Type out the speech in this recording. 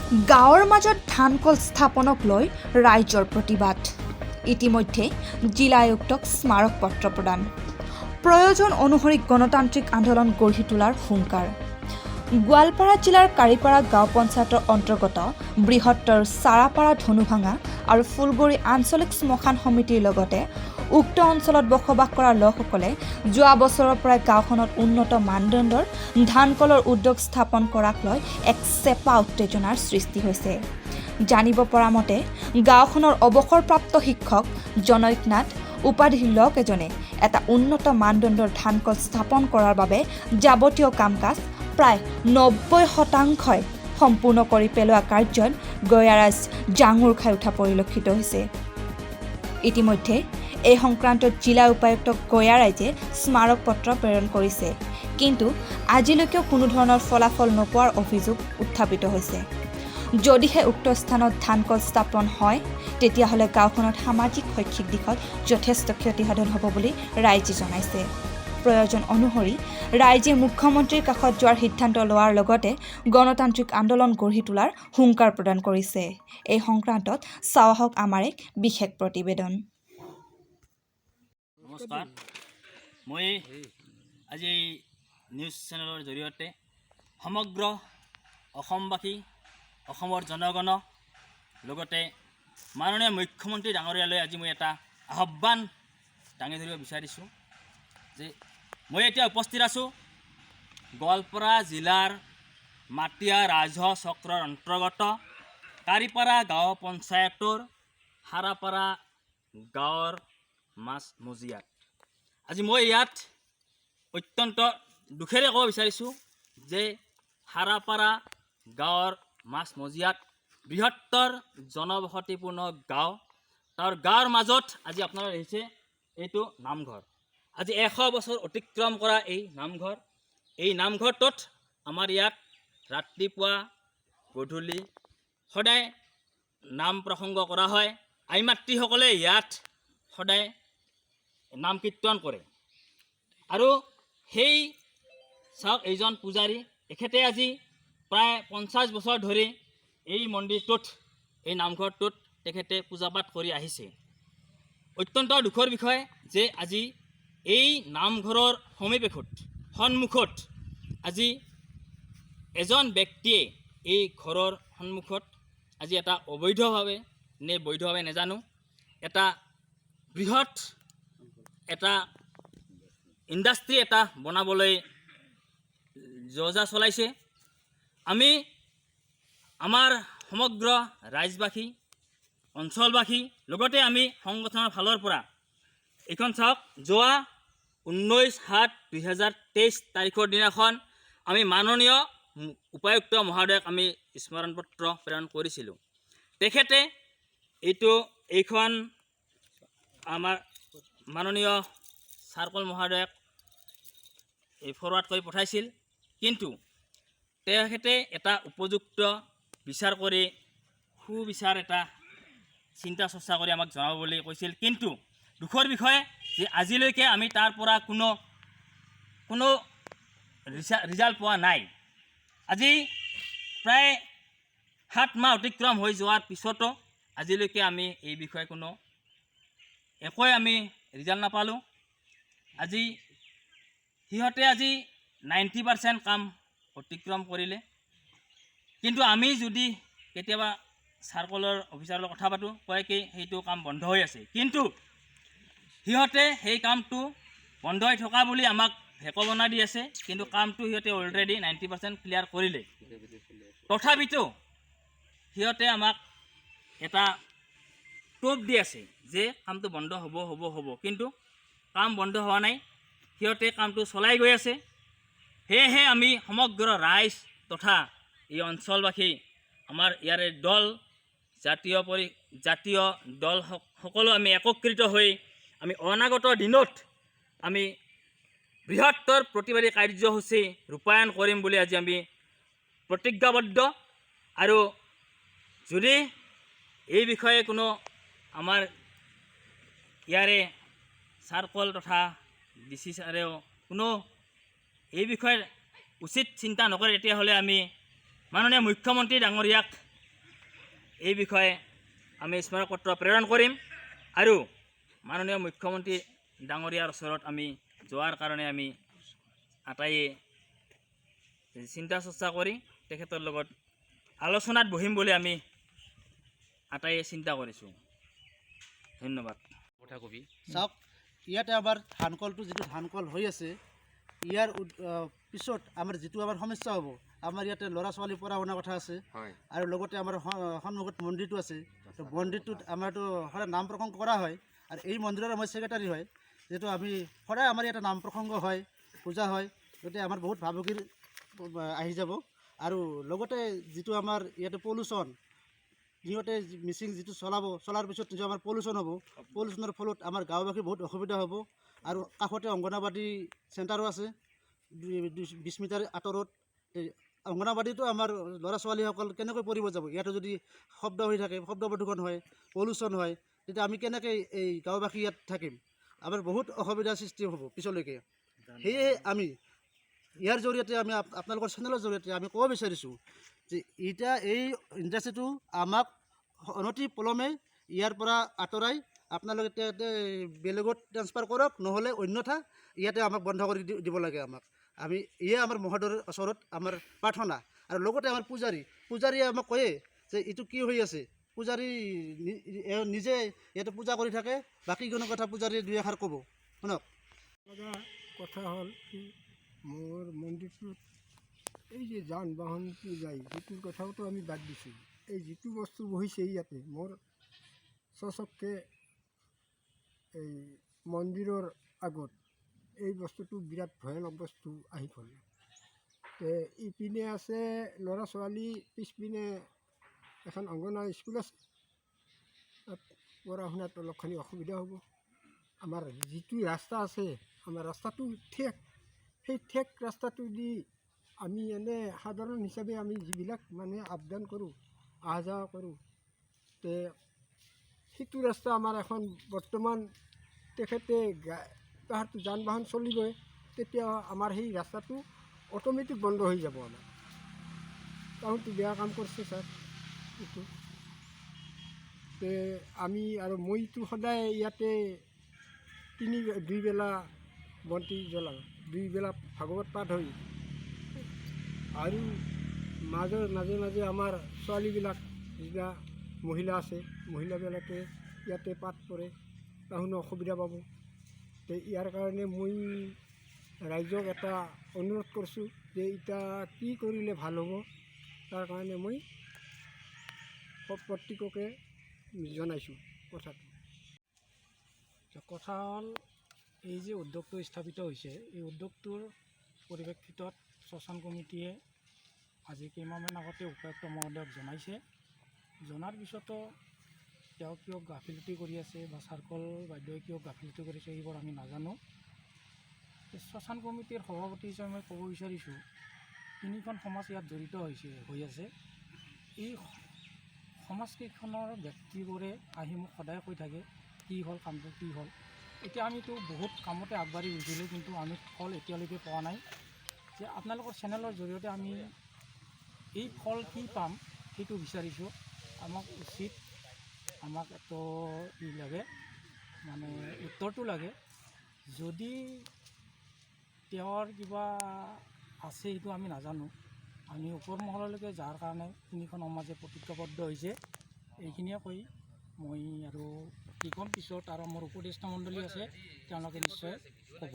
গাঁৱৰ মাজত ধানকল স্থাপনক লৈ ৰাইজৰ প্ৰতিবাদ। ইতিমধ্যে জিলা আয়ুক্তক স্মাৰক পত্ৰ প্ৰদান। প্ৰয়োজন অনুসৰি গণতান্ত্ৰিক আন্দোলন গঢ়ি তোলাৰ হুংকাৰ। গোৱালপাৰা জিলাৰ কাৰিপাৰা গাঁও পঞ্চায়তৰ অন্তৰ্গত বৃহত্তৰ চাৰাপাৰা ধনুভাঙা আৰু ফুলবৰী আঞ্চলিক শ্মশান সমিতিৰ লগতে উক্ত অঞ্চলত বসবাস কৰা লোকসকলে যোৱা বছৰৰ পৰাই গাঁওখনত উন্নত মানদণ্ডৰ ধানকলৰ উদ্যোগ স্থাপন কৰাক লৈ এক চেপা উত্তেজনাৰ সৃষ্টি হৈছে। জানিব পৰা মতে গাঁওখনৰ অৱসৰপ্ৰাপ্ত শিক্ষক জনৈক নাথ উপাধিৰ লোক এজনে এটা উন্নত মানদণ্ডৰ ধানকল স্থাপন কৰাৰ বাবে যাৱতীয় কাম কাজ প্ৰায় 90% সম্পূৰ্ণ কৰি পেলোৱা কাৰ্যত গয়াৰাজ জাঙুৰ খাই উঠা পৰিলক্ষিত হৈছে। ইতিমধ্যে এই সংক্ৰান্তত জিলা উপায়ুক্ত গয়াৰাজে স্মাৰক পত্ৰ প্ৰেৰণ কৰিছে, কিন্তু আজিলৈকে কোনো ধৰণৰ ফলাফল নোপোৱাৰ অভিযোগ উত্থাপিত হৈছে। যদিহে উক্ত স্থানত ধানকল স্থাপন হয় তেতিয়াহ'লে গাঁওখনত সামাজিক শৈক্ষিক দিশত যথেষ্ট ক্ষতিসাধন হ'ব বুলি ৰাইজে জনাইছে। প্ৰয়োজন অনুসৰি ৰাইজে মুখ্যমন্ত্ৰীৰ কাষত যোৱাৰ সিদ্ধান্ত লোৱাৰ লগতে গণতান্ত্ৰিক আন্দোলন গঢ়ি তোলাৰ হুংকাৰ প্ৰদান কৰিছে। এই সংক্ৰান্তত চাওঁ আহক আমাৰ এক বিশেষ প্ৰতিবেদন। নমস্কাৰ, মই আজি এই নিউজ চেনেলৰ জৰিয়তে সমগ্ৰ অসমবাসী, অসমৰ জনগণ লগতে মাননীয় মুখ্যমন্ত্ৰী ডাঙৰীয়ালৈ আজি মই এটা আহ্বান দাঙি ধৰিব বিচাৰিছোঁ যে মই এতিয়া উপস্থিত আছোঁ গোৱালপাৰা জিলাৰ মাটিয়া ৰাজহ চক্ৰৰ অন্তৰ্গত কাৰিপাৰা গাঁও পঞ্চায়তৰ সাৰাপাৰা গাঁৱৰ মাছমজিয়াত। আজি মই ইয়াত অত্যন্ত দুখেৰে ক'ব বিচাৰিছোঁ যে সাৰাপাৰা গাঁৱৰ মাছমজিয়াত বৃহত্তৰ জনবসতিপূৰ্ণ গাঁও, তাৰ গাঁৱৰ মাজত আজি আপোনালোকে দেখিছে এইটো নামঘৰ। আজি 100 বছৰ অতিক্ৰম কৰা এই নামঘৰটোত আমাৰ ইয়াত ৰাতিপুৱা গধূলি সদায় নাম প্ৰসংগ কৰা হয়। আই মাতৃসকলে ইয়াত সদায় নাম কীৰ্তন কৰে আৰু সেই চাওক এইজন পূজাৰী, এখেতে আজি প্ৰায় 50 বছৰ ধৰি এই মন্দিৰটোত, এই নামঘৰটোত তেখেতে পূজা পাঠ কৰি আহিছে। অত্যন্ত দুখৰ বিষয় যে আজি এই নামঘৰৰ সন্মুখত আজি এজন ব্যক্তিয়ে এই ঘৰৰ সন্মুখত আজি এটা অবৈধভাৱে নে বৈধভাৱে নাজানো এটা বৃহৎ এটা ইণ্ডাষ্ট্ৰী এটা বনাবলৈ যোজনা চলাইছে। আমি আমাৰ সমগ্ৰ ৰাইজবাসী, অঞ্চলবাসী লগতে আমি সংগঠনৰ ফালৰ পৰা এইখন চাওক, যোৱা 19/7/2023 তাৰিখৰ দিনাখন আমি মাননীয় উপায়ুক্ত মহোদয়ক আমি স্মৰণ পত্ৰ প্ৰেৰণ কৰিছিলোঁ। তেখেতে এইখন আমাৰ মাননীয় চাৰ্কল মহোদয়ক ফৰৱাৰ্ড কৰি পঠাইছিল, কিন্তু তেখেতে এটা উপযুক্ত বিচাৰ কৰি সুবিচাৰ এটা চিন্তা চৰ্চা কৰি আমাক জনাব বুলি কৈছিল। কিন্তু দুখৰ বিষয়ে যে আজিলৈকে আমি তাৰ পৰা কোনো ৰিজাল্ট পোৱা নাই। আজি প্ৰায় 7 মাহ অতিক্ৰম হৈ যোৱাৰ পিছতো আজিলৈকে আমি এই বিষয়ে একোৱে আমি ৰিজাল্ট নাপালোঁ। আজি সিহঁতে 90% কাম অতিক্ৰম কৰিলে, কিন্তু আমি যদি কেতিয়াবা চাৰ্কলৰ অফিচাৰৰ লগত কথা পাতোঁ, কয় কি সেইটো কাম বন্ধ হৈ আছে, কিন্তু সিহঁতে সেই কামটো বন্ধ হৈ থকা বুলি আমাক ভেকবনা দি আছে, কিন্তু কামটো সিহঁতে অলৰেডি 90% ক্লিয়াৰ কৰিলে। তথাপিতো সিহঁতে আমাক এটা টোপ দি আছে যে কামটো বন্ধ হ'ব, কিন্তু কাম বন্ধ হোৱা নাই, সিহঁতে কামটো চলাই গৈ আছে। সেয়েহে আমি সমগ্ৰ ৰাইজ তথা এই অঞ্চলবাসী, আমাৰ ইয়াৰে দল, জাতীয় দল সকলো আমি একত্ৰিত হৈ আমি অনাগত দিনত আমি বৃহত্তৰ প্ৰতিবাদী কাৰ্যসূচী ৰূপায়ণ কৰিম বুলি আজি আমি প্ৰতিজ্ঞাবদ্ধ। আৰু যদি এই বিষয়ে কোনো আমাৰ ইয়াৰে চাৰ্কল তথা DC ছাৰেও কোনো এই বিষয়ে উচিত চিন্তা নকৰে, তেতিয়াহ'লে আমি মাননীয় মুখ্যমন্ত্ৰী ডাঙৰীয়াক এই বিষয়ে আমি স্মাৰক পত্ৰ প্ৰেৰণ কৰিম আৰু মাননীয় মুখ্যমন্ত্ৰী ডাঙৰীয়াৰ ওচৰত আমি যোৱাৰ কাৰণে আমি আটাইয়ে চিন্তা চৰ্চা কৰি তেখেতৰ লগত আলোচনাত বহিম বুলি আমি আটাইয়ে চিন্তা কৰিছোঁ। ধন্যবাদ। কথা কবি চাওক, ইয়াতে আমাৰ ধানকলটো যিটো ধানকল হৈ আছে, ইয়াৰ পিছত আমাৰ যিটো আমাৰ সমস্যা হ'ব, আমাৰ ইয়াতে ল'ৰা ছোৱালী পঢ়া শুনাৰ কথা আছে আৰু লগতে আমাৰ সন্মুখত মন্দিৰটো আছে। তো মন্দিৰটোত আমাৰতো সদায় নাম প্ৰসংগ কৰা হয় আৰু এই মন্দিৰৰ মই ছেক্ৰেটাৰী হয়, যিহেতু আমি সদায় আমাৰ ইয়াতে নাম প্ৰসংগ হয়, পূজা হয়, গতিকে আমাৰ বহুত ভাবুকিৰ আহি যাব। আৰু লগতে যিটো আমাৰ ইয়াতে পলিউশ্যন, সিহঁতে মিচিং যিটো চলাৰ পিছত যিটো আমাৰ পলিউশ্যন হ'ব, পলিউশ্যনৰ ফলত আমাৰ গাঁওবাসী বহুত অসুবিধা হ'ব। আৰু কাষতে অংগনাবাদী চেণ্টাৰো আছে 20 মিটাৰ আঁতৰত। এই অংগনাবাদীটো আমাৰ ল'ৰা ছোৱালীসকল কেনেকৈ পঢ়িব যাব? ইয়াতে যদি শব্দ হৈ থাকে, শব্দ প্ৰদূষণ হয়, পলিউশ্যন হয়, তেতিয়া আমি কেনেকৈ এই গাঁওবাসী ইয়াত থাকিম? আমাৰ বহুত অসুবিধাৰ সৃষ্টি হ'ব পিছলৈকে। সেয়ে আমি ইয়াৰ জৰিয়তে আমি আপোনালোকৰ চেনেলৰ জৰিয়তে আমি ক'ব বিচাৰিছোঁ যে এতিয়া এই ইণ্ডাষ্ট্ৰিটো আমাক অনতি পলমে ইয়াৰ পৰা আঁতৰাই আপোনালোকে বেলেগত ট্ৰেন্সফাৰ কৰক, নহ'লে অন্যথা ইয়াতে আমাক বন্ধ কৰি দিব লাগে আমাক। আমি ইয়ে আমাৰ মহোদয়ৰ ওচৰত আমাৰ প্ৰাৰ্থনা। আৰু লগতে আমাৰ পূজাৰীয়ে আমাক কয়ে যে এইটো কি হৈ আছে। পূজাৰী নিজে ইয়াতে পূজা কৰি থাকে, বাকীখিনি কথা পূজাৰীয়ে দুই এষাৰ ক'ব, শুনক। কথা হ'ল কি, মোৰ মন্দিৰটোত এই যে যান বাহনটো যায়, সেইটোৰ কথাওতো আমি বাদ দিছোঁ। এই যিটো বস্তু বহিছে ইয়াতে মোৰ চচককৈ এই মন্দিৰৰ আগত এই বস্তুটো বিৰাট ভয়ানক বস্তু আহি পৰে। ইপিনে আছে ল'ৰা ছোৱালী, পিছপিনে এখন অংগনবাড়ী স্কুল আছে, তাত পঢ়া শুনাত অলপখিনি অসুবিধা হ'ব। আমাৰ যিটো ৰাস্তা আছে, আমাৰ ৰাস্তাটো ঠেক, সেই ঠেক ৰাস্তাটো দি আমি এনে সাধাৰণ হিচাপে আমি যিবিলাক মানুহে আপ ডাউন কৰোঁ, অহা যোৱা কৰোঁ, সেইটো ৰাস্তা আমাৰ এখন বৰ্তমান তেখেতে তাহাঁতো যান বাহন চলিবই, তেতিয়া আমাৰ সেই ৰাস্তাটো অট'মেটিক বন্ধ হৈ যাব। আমাৰ তাহোঁতো বেয়া কাম কৰিছে ছাৰ এইটো। আমি আৰু মইতো সদায় ইয়াতে দুই বেলা বন্তি জ্বলাওঁ, 2 বেলা ভাগৱত পাঠ হৈ, আৰু মাজে মাজে আমাৰ ছোৱালীবিলাক যিবিলাক মহিলা আছে, মহিলাবিলাকে ইয়াতে পাঠ পঢ়ে, তাহোঁনো অসুবিধা পাব। ইয়াৰ কাৰণে মই ৰাইজক এটা অনুৰোধ কৰিছোঁ যে এতিয়া কি কৰিলে ভাল হ'ব, তাৰ কাৰণে মই প্ৰত্যেককে জনাইছোঁ কথাটো। কথা হ'ল, এই যে উদ্যোগটো স্থাপিত হৈছে, এই উদ্যোগটোৰ পৰিপ্ৰেক্ষিতত শ্মশান কমিটিয়ে আজি কেইমাহমান আগতে উপায়ুক্ত মহোদয়ক জনাইছে। জনাৰ পিছতো তেওঁ কিয় গাফিলতি কৰি আছে বা চাৰ্কল বাইদেৱে কিয় গাফিলতি কৰিছে, এইবোৰ আমি নাজানো। শ্মশান কমিটিৰ সভাপতি হিচাপে মই ক'ব বিচাৰিছোঁ, 3খন সমাজ ইয়াত জড়িত হৈ আছে। এই সমাজকেইখনৰ ব্যক্তিবোৰে আহি মোক সদায় কৈ থাকে কি হ'ল, কামটো কি হ'ল। এতিয়া আমিতো বহুত কামতে আগবাঢ়ি গৈছিলোঁ, কিন্তু আমি ফল এতিয়ালৈকে পোৱা নাই। যে আপোনালোকৰ চেনেলৰ জৰিয়তে আমি এই ফল কি পাম সেইটো বিচাৰিছোঁ। আমাক উচিত, আমাক এইটো লাগে, মানে উত্তৰটো লাগে। যদি তেওঁৰ কিবা আছে সেইটো আমি নাজানো, আমি ওপৰ মহললৈকে যাৰ কাৰণে 3খন সমাজে প্ৰতিজ্ঞাবদ্ধ হৈছে। এইখিনিয়ে কৈ মই আৰু কি ক'ম, পিছত আৰু মোৰ উপদেষ্টা মণ্ডলী আছে, তেওঁলোকে নিশ্চয় ক'ব।